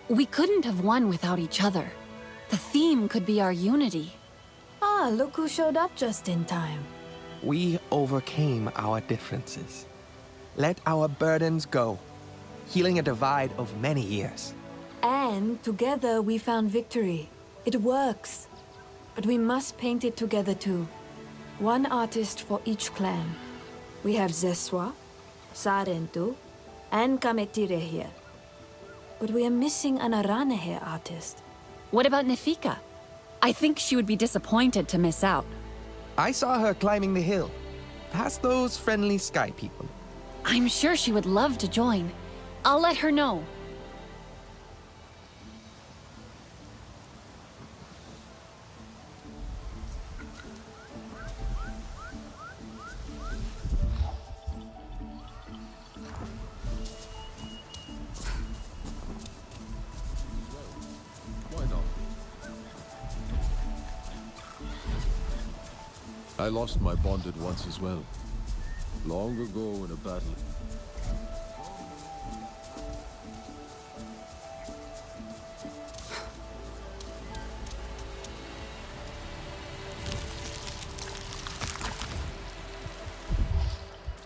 We couldn't have won without each other. The theme could be our unity. Ah, look who showed up just in time. We overcame our differences. Let our burdens go, healing a divide of many years. And together we found victory. It works. But we must paint it together too. One artist for each clan. We have Zeswa, Sarentu, and Kametire here. But we are missing an Aranehe artist. What about Nefika? I think she would be disappointed to miss out. I saw her climbing the hill, past those friendly sky people. I'm sure she would love to join. I'll let her know. Why not? I lost my bonded once as well. Long ago in a battle.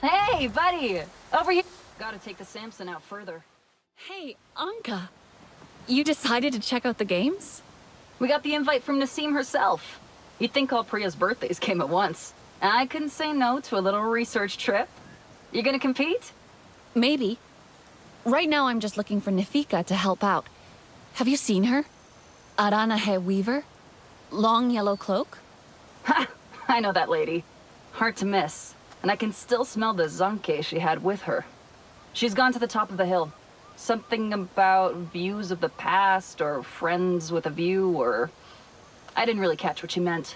Hey, buddy! Over here! Gotta take the Samson out further. Hey, Anka. You decided to check out the games? We got the invite from Nassim herself. You'd think all Priya's birthdays came at once. I couldn't say no to a little research trip. You gonna compete? Maybe. Right now I'm just looking for Nefika to help out. Have you seen her? Aranahe Weaver? Long yellow cloak? Ha! I know that lady. Hard to miss. And I can still smell the Zanke she had with her. She's gone to the top of the hill. Something about views of the past, or friends with a view, or... I didn't really catch what she meant.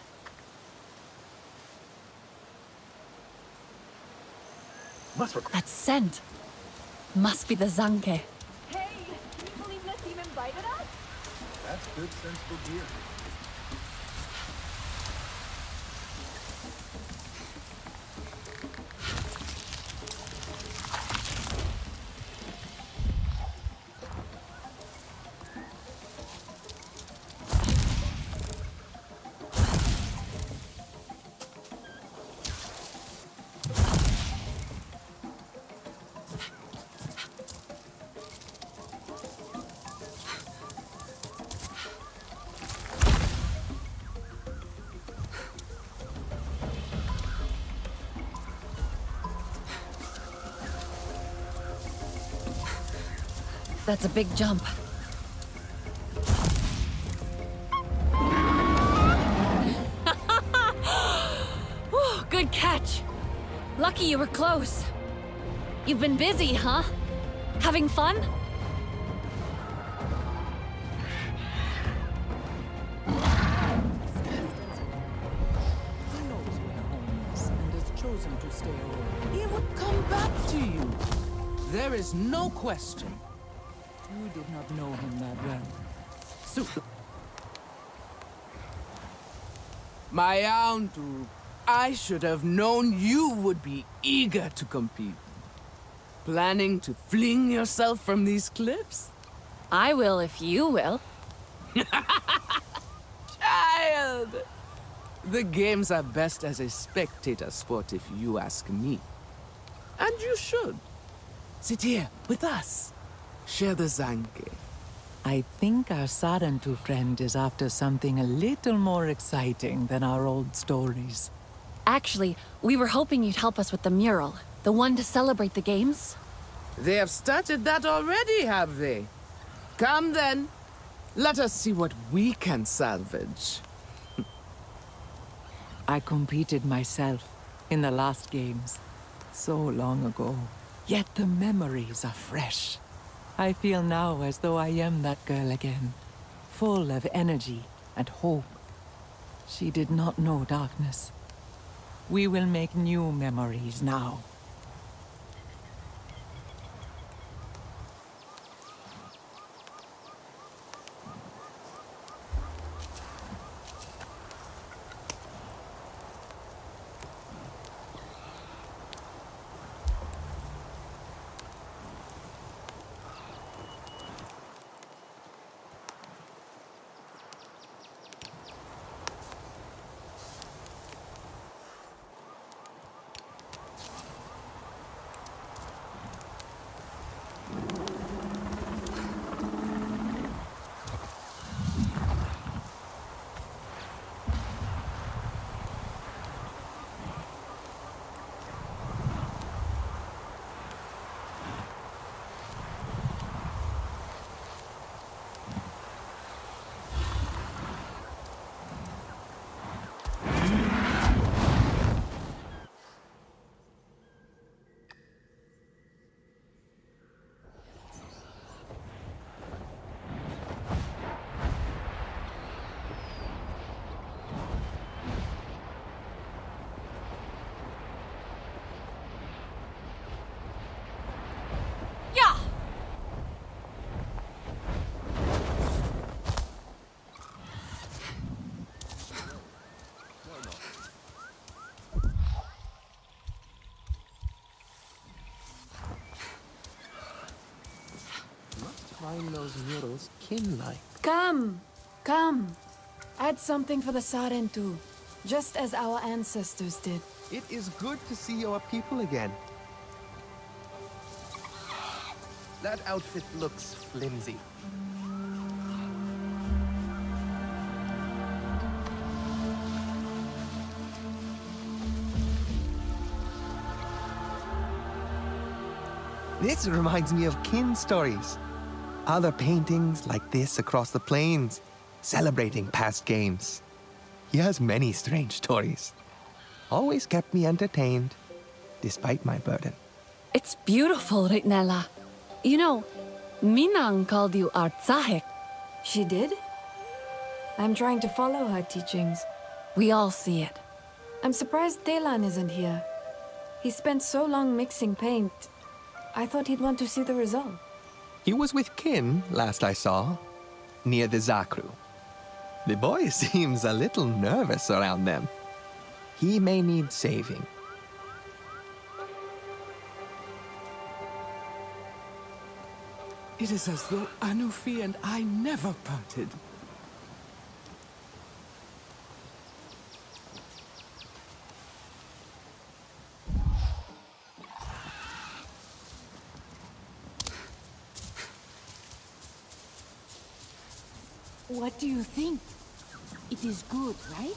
That scent. Must be the Zanke. Hey, can you believe Nassim invited us? That's good, sensible gear. That's a big jump. Whew, good catch. Lucky you were close. You've been busy, huh? Having fun? He knows where home is and has chosen to stay away. He would come back to you. There is no question. You did not know him that well. So, my Antu, I should have known you would be eager to compete. Planning to fling yourself from these cliffs? I will if you will. Child! The games are best as a spectator sport if you ask me. And you should. Sit here with us. Share the Zanke. I think our Sarentu friend is after something a little more exciting than our old stories. Actually, we were hoping you'd help us with the mural. The one to celebrate the games? They have started that already, have they? Come then. Let us see what we can salvage. I competed myself in the last games. So long ago. Yet the memories are fresh. I feel now as though I am that girl again. Full of energy and hope. She did not know darkness. We will make new memories now. find those murals kin-like. Come! Come! Add something for the Sarentu, just as our ancestors did. It is good to see your people again. That outfit looks flimsy. This reminds me of kin stories. Other paintings like this across the plains, celebrating past games. He has many strange stories. Always kept me entertained, despite my burden. It's beautiful, Ritnella. You know, Minang called you Artsahik. She did? I'm trying to follow her teachings. We all see it. I'm surprised Telan isn't here. He spent so long mixing paint. I thought he'd want to see the result. He was with kin, last I saw, near the Zakru. The boy seems a little nervous around them. He may need saving. It is as though Anufi and I never parted. What do you think? It is good, right?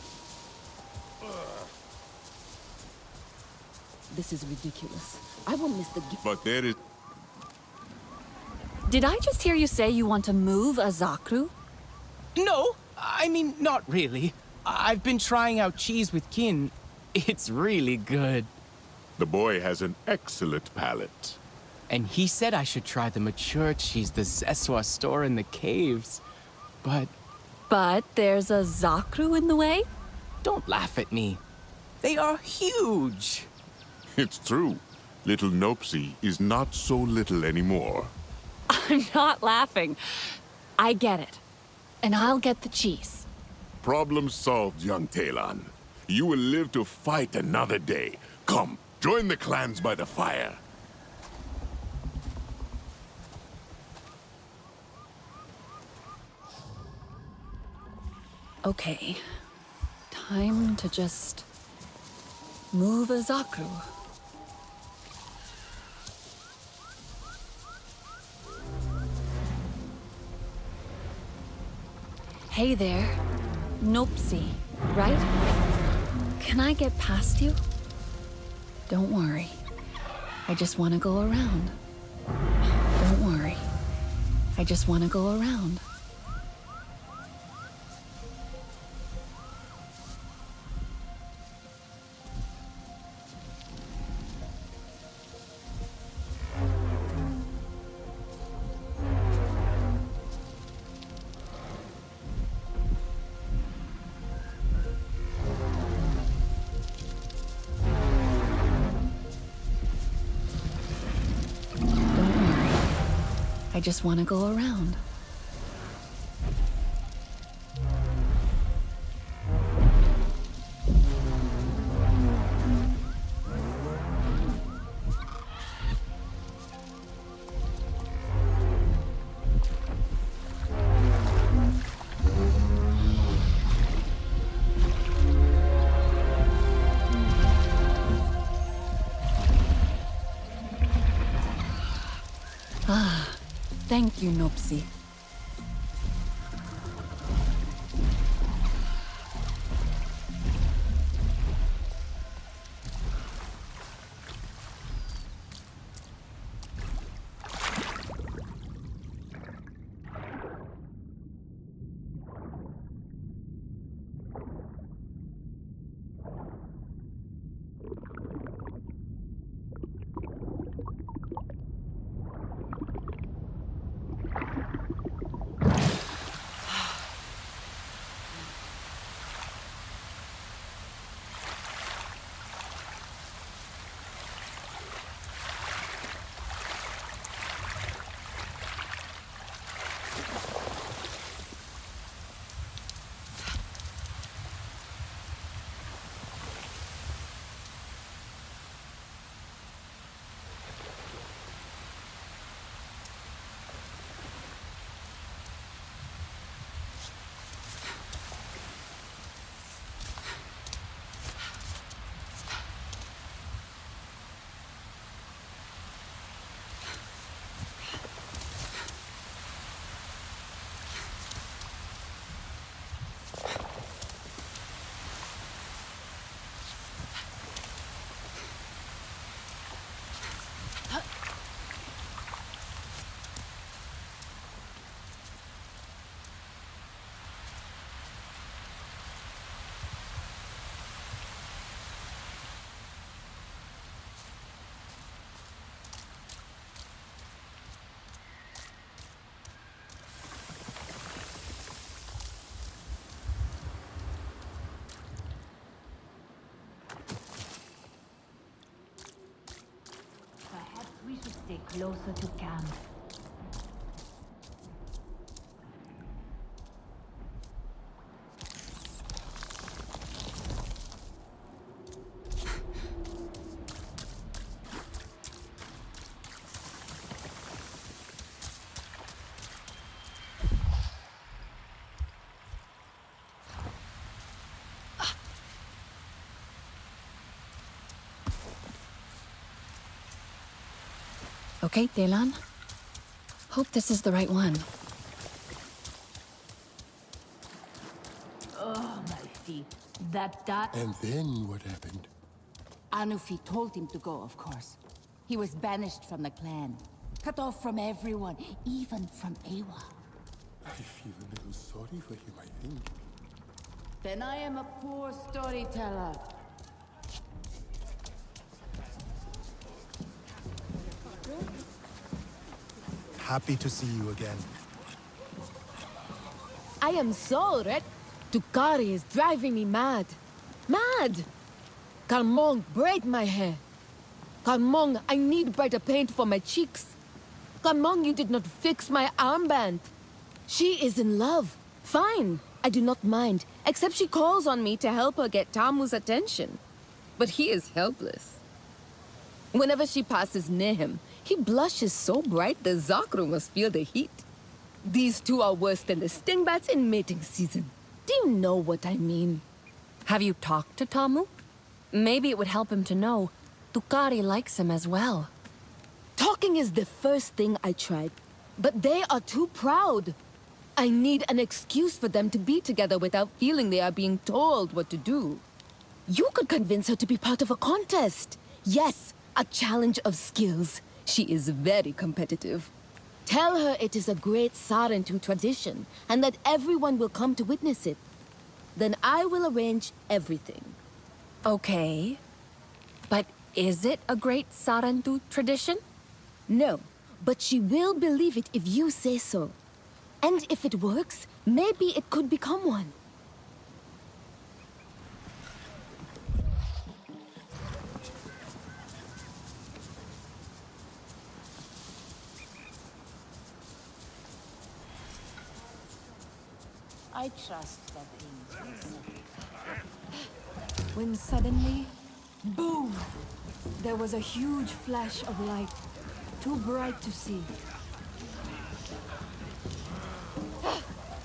This is ridiculous. I will miss the gift. But there is... Did I just hear you say you want to move a Zakru? No, I mean, not really. I've been trying out cheese with kin. It's really good. The boy has an excellent palate. And he said I should try the mature cheese the Zeswa store in the caves. But there's a Zakru in the way? don't laugh at me. They are huge. It's true. Little Nopsy is not so little anymore. I'm not laughing. I get it. And I'll get the cheese. Problem solved, young Talon. You will live to fight another day. Come, join the clans by the fire. Okay. Time to just move a Zakru. Hey there. Nopsy, right? Can I get past you? Don't worry. I just want to go around. Don't worry. I just want to go around. I just want to go around. Thank you, Nopsy. stay closer to camp. Okay, Delan. Hope this is the right one. Oh, my feet. That And then what happened? Anufi told him to go, of course. He was banished from the clan. Cut off from everyone, even from Ewa. I feel a little sorry for him, I think. Then I am a poor storyteller. Happy to see you again. I am so red. Tukari is driving me mad. Mad! Kalmong, braid my hair. Kalmong, I need brighter paint for my cheeks. Kalmong, you did not fix my armband. She is in love. Fine, I do not mind, except she calls on me to help her get Tamu's attention. But he is helpless. Whenever she passes near him, he blushes so bright the Zakru must feel the heat. These two are worse than the stingbats in mating season. Do you know what I mean? Have you talked to Tamu? Maybe it would help him to know Tukari likes him as well. Talking is the first thing I tried, but they are too proud. I need an excuse for them to be together without feeling they are being told what to do. You could convince her to be part of a contest. Yes, a challenge of skills. She is very competitive. Tell her it is a great Sarentu tradition and that everyone will come to witness it. Then I will arrange everything. Okay. But is it a great Sarantu tradition? No, but she will believe it if you say so. And if it works, maybe it could become one. I trust that things will settle. When suddenly, boom! There was a huge flash of light, too bright to see.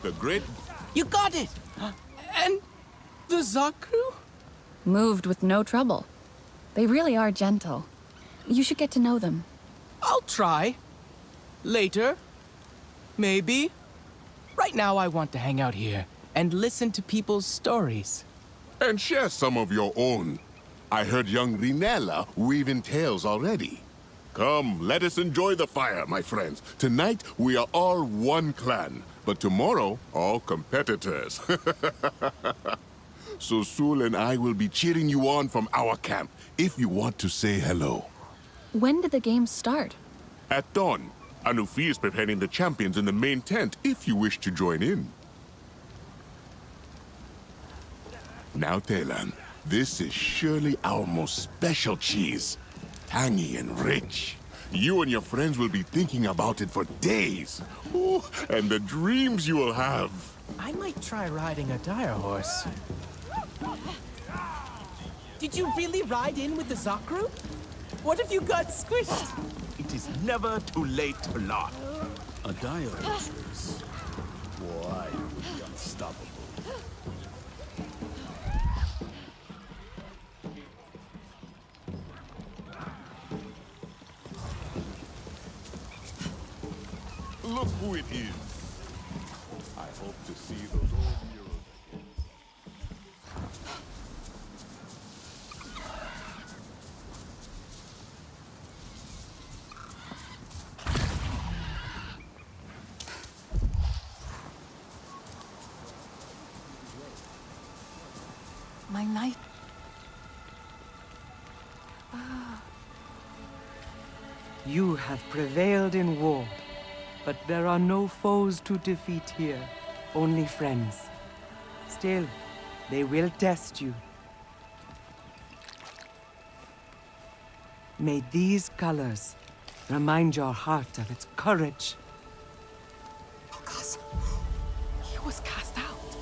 The great... You got it! And the Zakru? Moved with no trouble. They really are gentle. You should get to know them. I'll try. Later. Maybe. Right now I want to hang out here and listen to people's stories. And share some of your own. I heard young Rinella weaving tales already. Come, let us enjoy the fire, my friends. Tonight, we are all one clan, but tomorrow, all competitors. So Sul and I will be cheering you on from our camp, if you want to say hello. When did the games start? At dawn, Anufi is preparing the champions in the main tent, if you wish to join in. Now, Telan, this is surely our most special cheese. Tangy and rich. You and your friends will be thinking about it for days. Ooh, and the dreams you will have. I might try riding a dire horse. Did you really ride in with the Zakru? What if you got squished? It is never too late to laugh. A dire horse. Why would be unstoppable? Look who it is. I hope to see those old murals. My knight. You have prevailed in war, but there are no foes to defeat here, only friends. Still, they will test you. May these colors Remind your heart of its courage. He was cast out.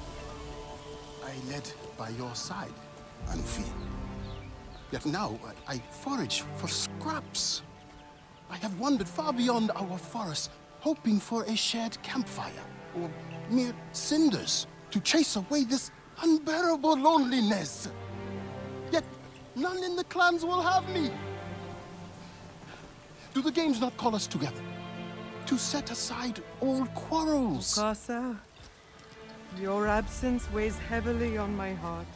I led by your side, Anfi. Yet now I forage for scraps. I have wandered far beyond our forest, hoping for a shared campfire, or mere cinders, to chase away this unbearable loneliness. Yet none in the clans will have me. Do the games not call us together? To set aside all quarrels? Casa, your absence weighs heavily on my heart.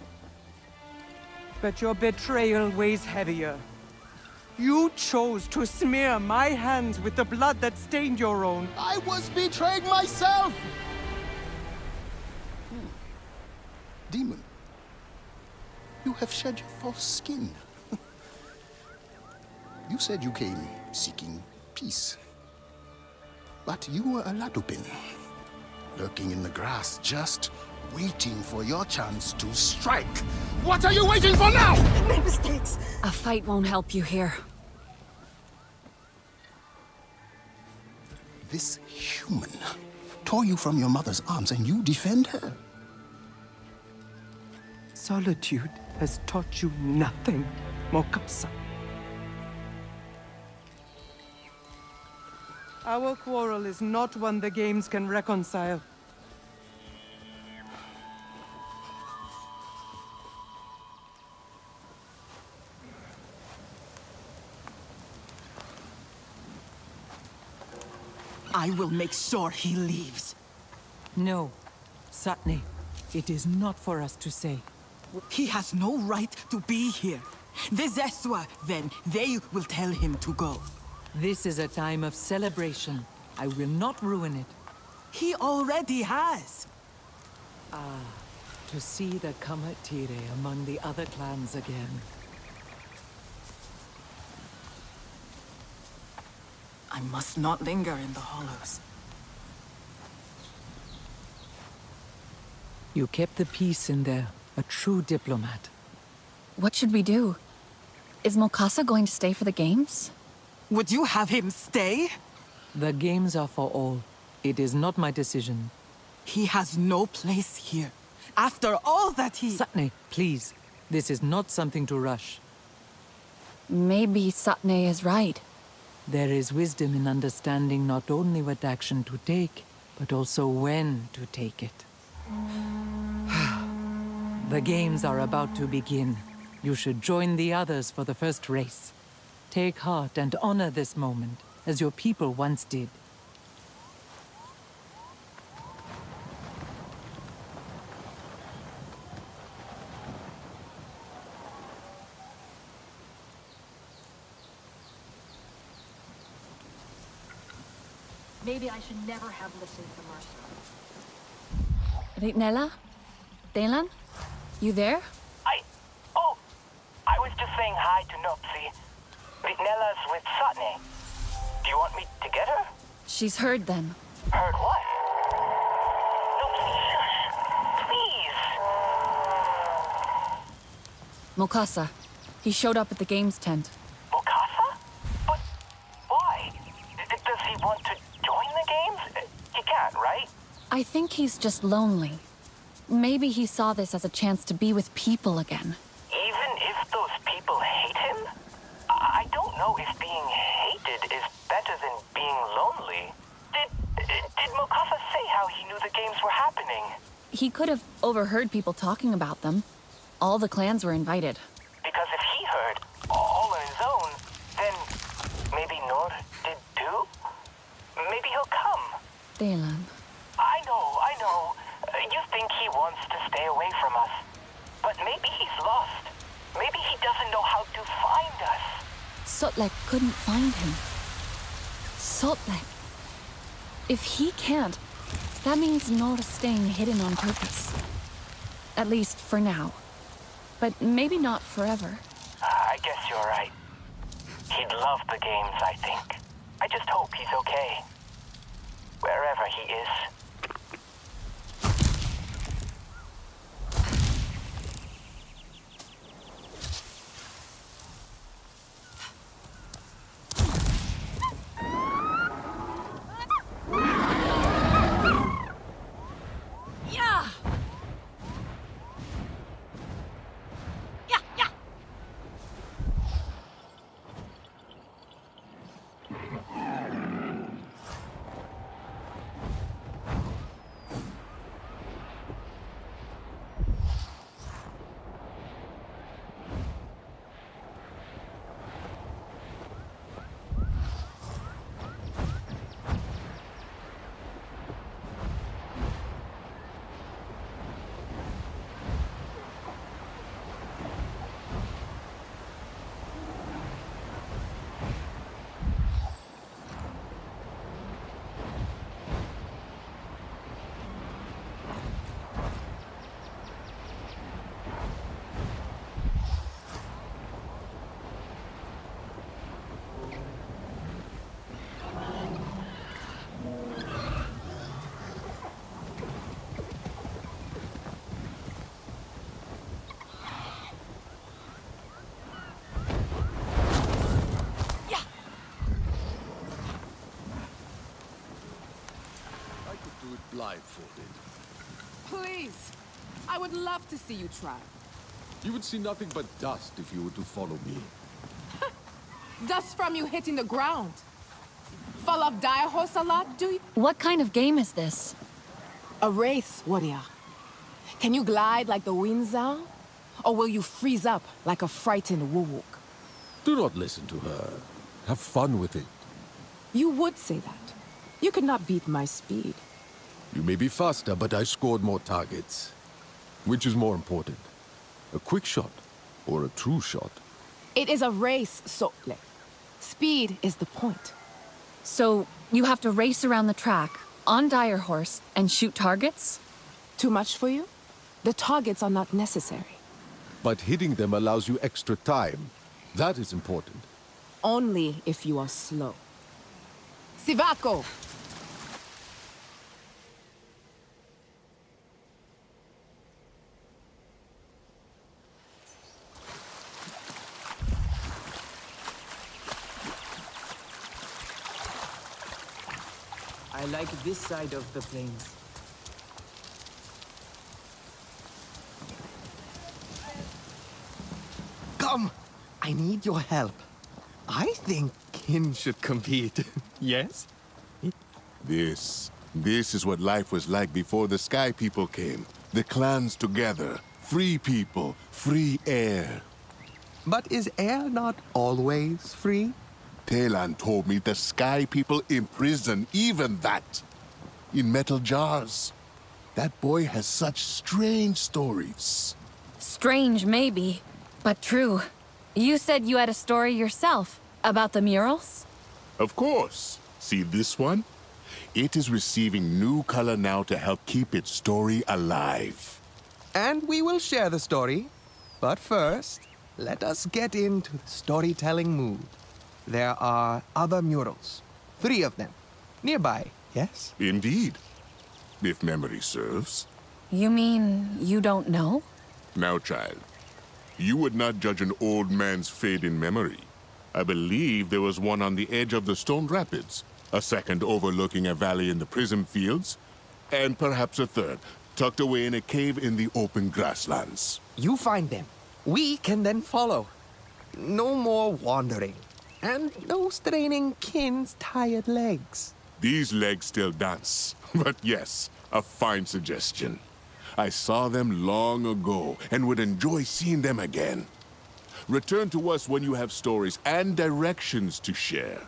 But your betrayal weighs heavier. You chose to smear my hands with the blood that stained your own. I was betrayed myself! Demon, you have shed your false skin. You said you came seeking peace. But you were a Ladupin, lurking in the grass, just waiting for your chance to strike. What are you waiting for now? My mistakes. A fight won't help you here. This human tore you from your mother's arms and you defend her? Solitude has taught you nothing, Mokasa. Our quarrel is not one the games can reconcile. I will make sure he leaves. No, Satne, it is not for us to say. He has no right to be here. The Zeswa, then, they will tell him to go. This is a time of celebration. I will not ruin it. He already has. To see the Kamatire among the other clans again. I must not linger in the hollows. You kept the peace in there, a true diplomat. What should we do? Is Mokasa going to stay for the games? Would you have him stay? The games are for all. It is not my decision. He has no place here. After all that he... Satne, please. This is not something to rush. Maybe Satne is right. There is wisdom in understanding not only what action to take, but also when to take it. The games are about to begin. You should join the others for the first race. Take heart and honor this moment, as your people once did. Maybe I should never have listened to Mercer. Ritnella? Delan? You there? I was just saying hi to Nopsi. Ritnella's with Satne. Do you want me to get her? She's heard them. Heard what? Nopsi, shush. Please. Mokasa. He showed up at the games tent. Mokasa? But why? Does he want to join the games? He can't, right? I think he's just lonely. Maybe he saw this as a chance to be with people again. Even if those people hate him? I don't know if being hated is better than being lonely. Did Mokasa say how he knew the games were happening? He could have overheard people talking about them. All the clans were invited. Because if he heard, all on his own, then maybe Nord did too? Maybe he'll come. Delan. I know. You think he wants to stay away from us. But maybe he's lost. Maybe he doesn't know how to find us. Sotlek couldn't find him. Sotlek. If he can't, that means Nord is staying hidden on purpose. At least for now. But maybe not forever. I guess you're right. He'd love the games, I think. I just hope he's okay. Wherever he is. blindfolded. Please! I would love to see you try. You would see nothing but dust if you were to follow me. Dust from you hitting the ground. Fall off dire horse a lot, do you? What kind of game is this? A race, warrior. Can you glide like the winds are? Or will you freeze up like a frightened woo-wook? Do not listen to her. Have fun with it. You would say that. You could not beat my speed. You may be faster, but I scored more targets. Which is more important? A quick shot or a true shot? It is a race, Sotle. Speed is the point. So, you have to race around the track, on Dire Horse, and shoot targets? Too much for you? The targets are not necessary. But hitting them allows you extra time. That is important. Only if you are slow. Sivako! I like this side of the plains. Come! I need your help. I think Kin should compete. Yes? This is what life was like before the Sky People came. The clans together. Free people, free air. But is air not always free? Talan told me the Sky People imprison even that. In metal jars. That boy has such strange stories. Strange, maybe, but true. You said you had a story yourself about the murals? Of course. See this one? It is receiving new color now to help keep its story alive. And we will share the story. But first, let us get into the storytelling mood. There are other murals. 3 of them. Nearby, yes? Indeed. If memory serves. You mean you don't know? Now, child, you would not judge an old man's fate in memory. I believe there was one on the edge of the Stone Rapids, a second overlooking a valley in the Prism Fields, and perhaps a third, tucked away in a cave in the open grasslands. You find them. We can then follow. No more wandering. And no straining Kin's tired legs. These legs still dance. But yes, a fine suggestion. I saw them long ago and would enjoy seeing them again. Return to us when you have stories and directions to share.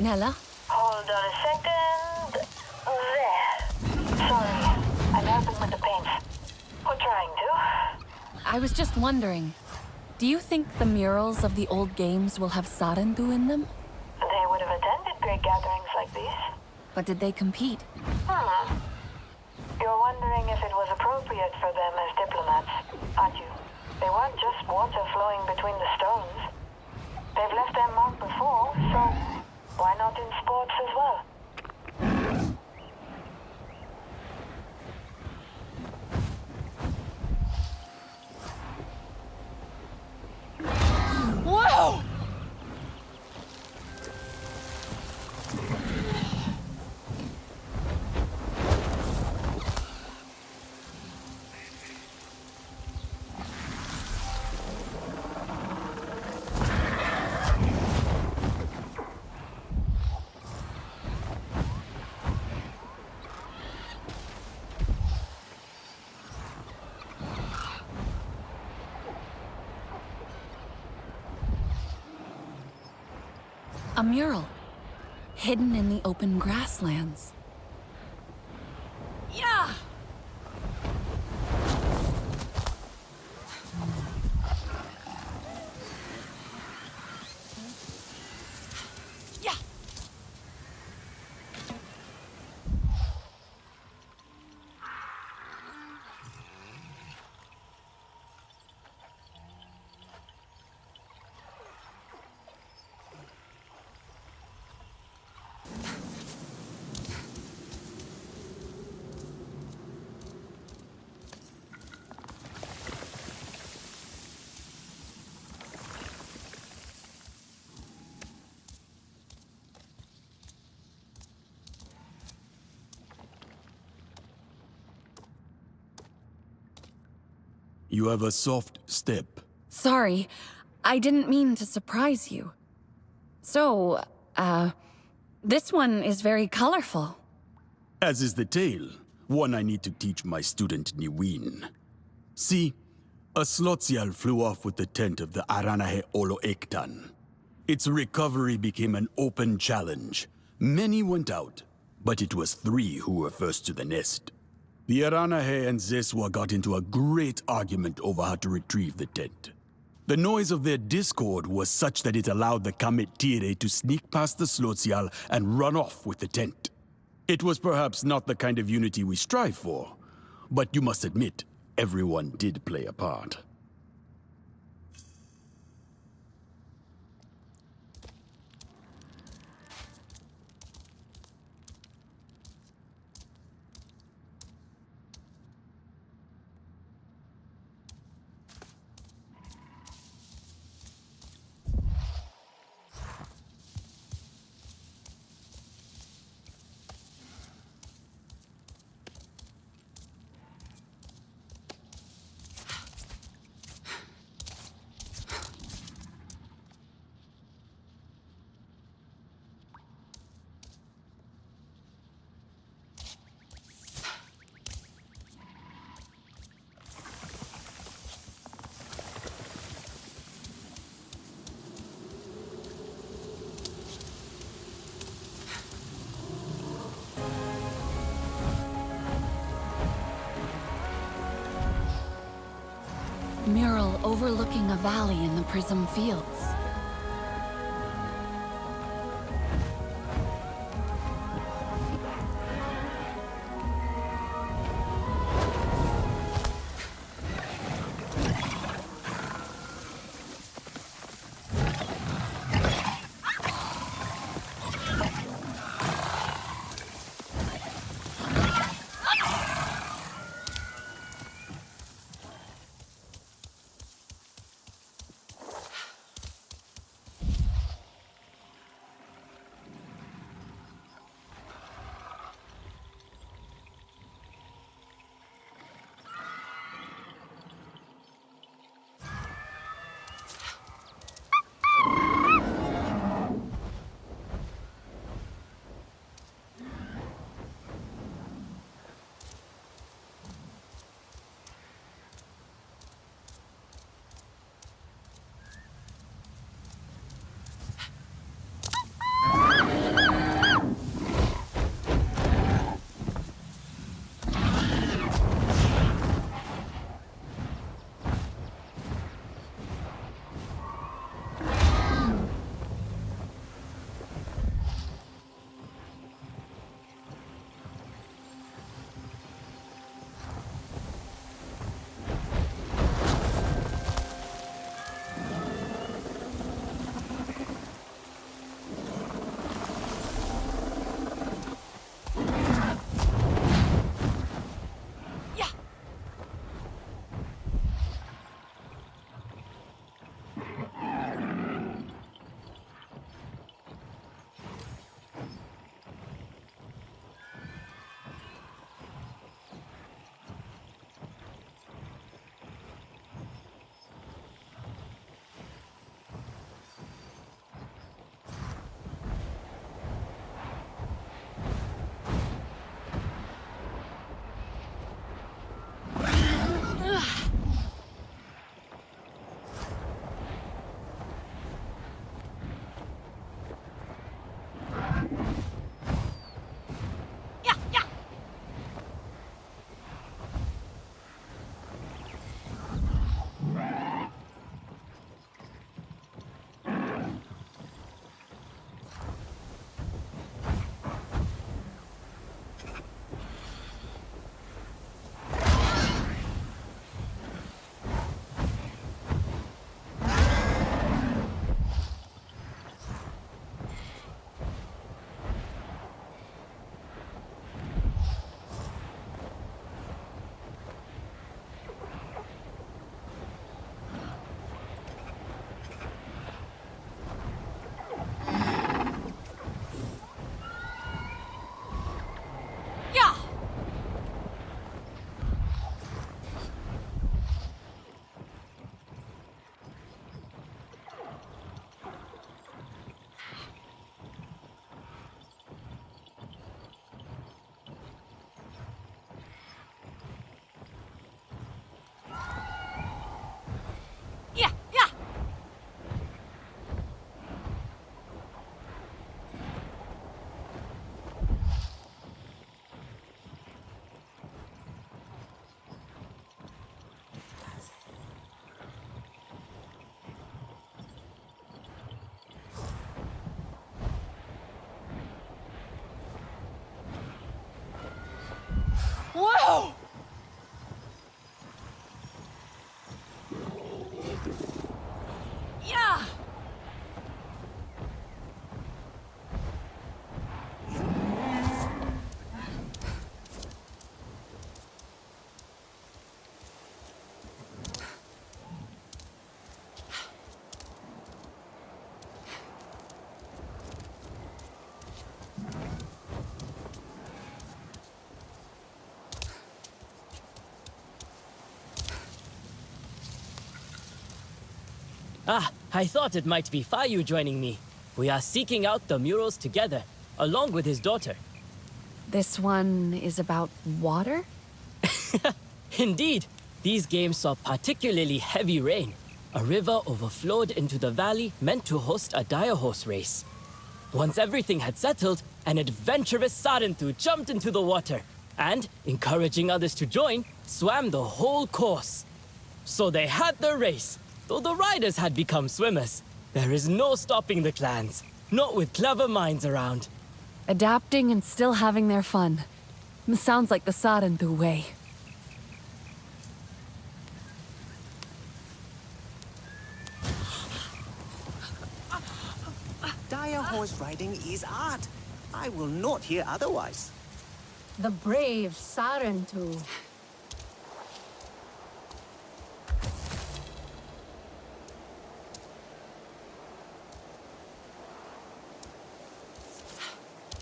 Nella? Hold on a second. There. Sorry, I'm helping with the paints. We're trying to. I was just wondering, do you think the murals of the old games will have Sarentu in them? They would have attended great gatherings like these. But did they compete? You're wondering if it was appropriate for them as diplomats, aren't you? They weren't just water flowing between the stones. They've left their mark before, so why not in sports as well? Whoa! A mural, hidden in the open grasslands. Yeah! You have a soft step. Sorry, I didn't mean to surprise you. So, this one is very colorful. As is the tale, one I need to teach my student Niwin. See, a Slotsial flew off with the tent of the Aranahe Olo Ektan. Its recovery became an open challenge. Many went out, but it was 3 who were first to the nest. The Aranahe and Zeswa got into a great argument over how to retrieve the tent. The noise of their discord was such that it allowed the Kamet Tire to sneak past the Slotsial and run off with the tent. It was perhaps not the kind of unity we strive for, but you must admit, everyone did play a part. Mural overlooking a valley in the Prism Fields. Ah, I thought it might be Fayu joining me. We are seeking out the murals together, along with his daughter. This one is about water? Indeed, these games saw particularly heavy rain. A river overflowed into the valley meant to host a dire horse race. Once everything had settled, an adventurous Sarenthu jumped into the water and, encouraging others to join, swam the whole course. So they had the race, though the riders had become swimmers. There is no stopping the clans, not with clever minds around. Adapting and still having their fun. Sounds like the Sarenthu way. Dire horse riding is art. I will not hear otherwise. The brave Sarenthu.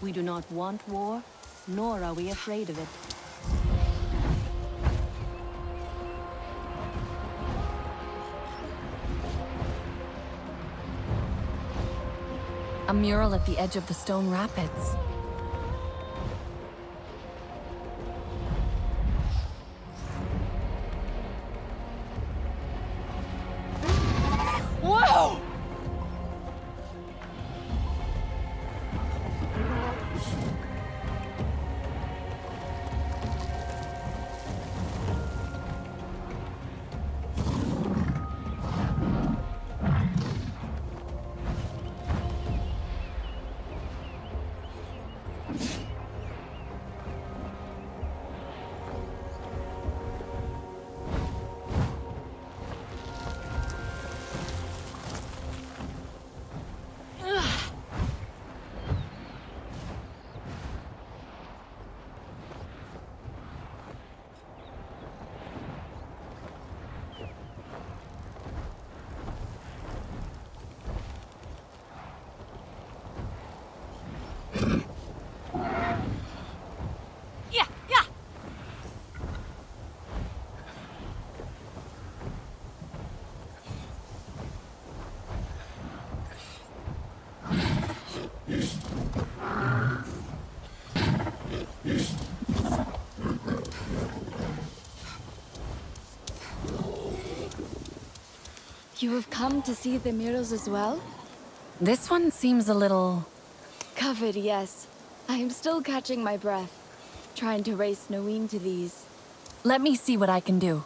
We do not want war, nor are we afraid of it. A mural at the edge of the stone rapids. Whoa! You have come to see the murals as well? This one seems a little... Covered, yes. I am still catching my breath, trying to race Naween to these. Let me see what I can do.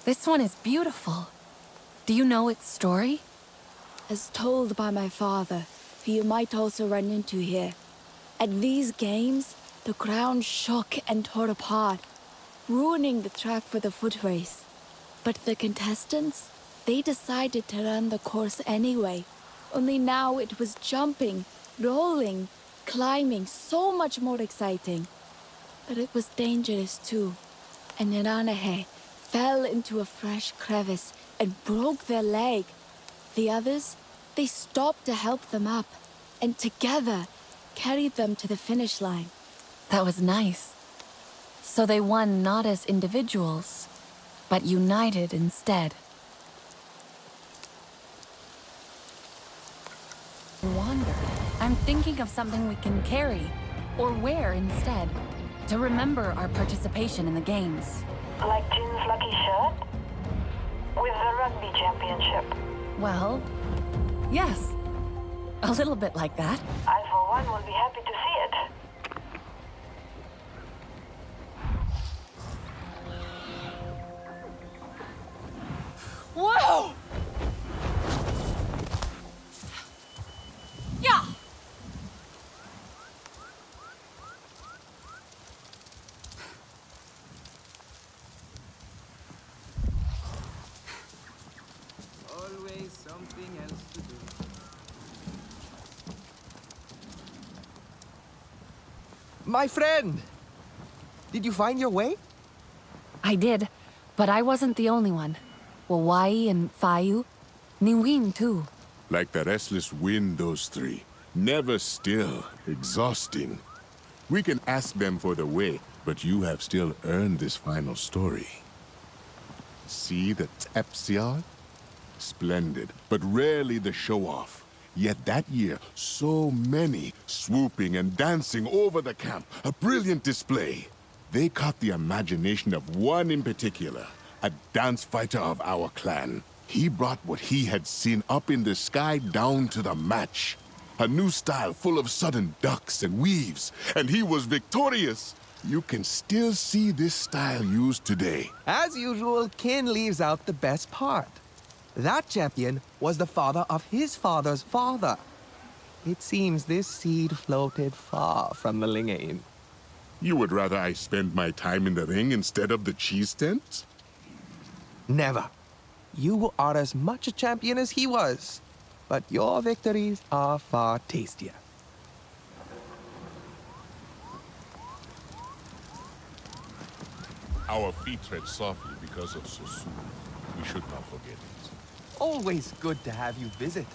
This one is beautiful. Do you know its story? As told by my father, who you might also run into here. At these games, the ground shook and tore apart, ruining the track for the foot race. But the contestants, they decided to run the course anyway. Only now it was jumping, rolling, climbing, so much more exciting. But it was dangerous too. And Aranahe fell into a fresh crevice and broke their leg. The others, they stopped to help them up, and together carried them to the finish line. That was nice. So they won not as individuals, but united instead. Wander. I'm thinking of something we can carry, or wear instead, to remember our participation in the games. Like Jin's lucky shirt? With the rugby championship? Well, yes. A little bit like that. I, for one, will be happy to see it. Whoa! Yeah! Always something else to do. My friend! Did you find your way? I did, but I wasn't the only one. Wawai and Fayu, Niwin too. Like the restless wind, those three. Never still, exhausting. We can ask them for the way, but you have still earned this final story. See the Tepsiad? Splendid, but rarely the show-off. Yet that year, so many swooping and dancing over the camp. A brilliant display. They caught the imagination of one in particular, a dance fighter of our clan. He brought what he had seen up in the sky down to the match. A new style full of sudden ducks and weaves, and he was victorious. You can still see this style used today. As usual, Kin leaves out the best part. That champion was the father of his father's father. It seems this seed floated far from the Lingane. You would rather I spend my time in the ring instead of the cheese tent? Never. You are as much a champion as he was, but your victories are far tastier. Our feet tread softly because of Susu. We should not forget it. Always good to have you visit.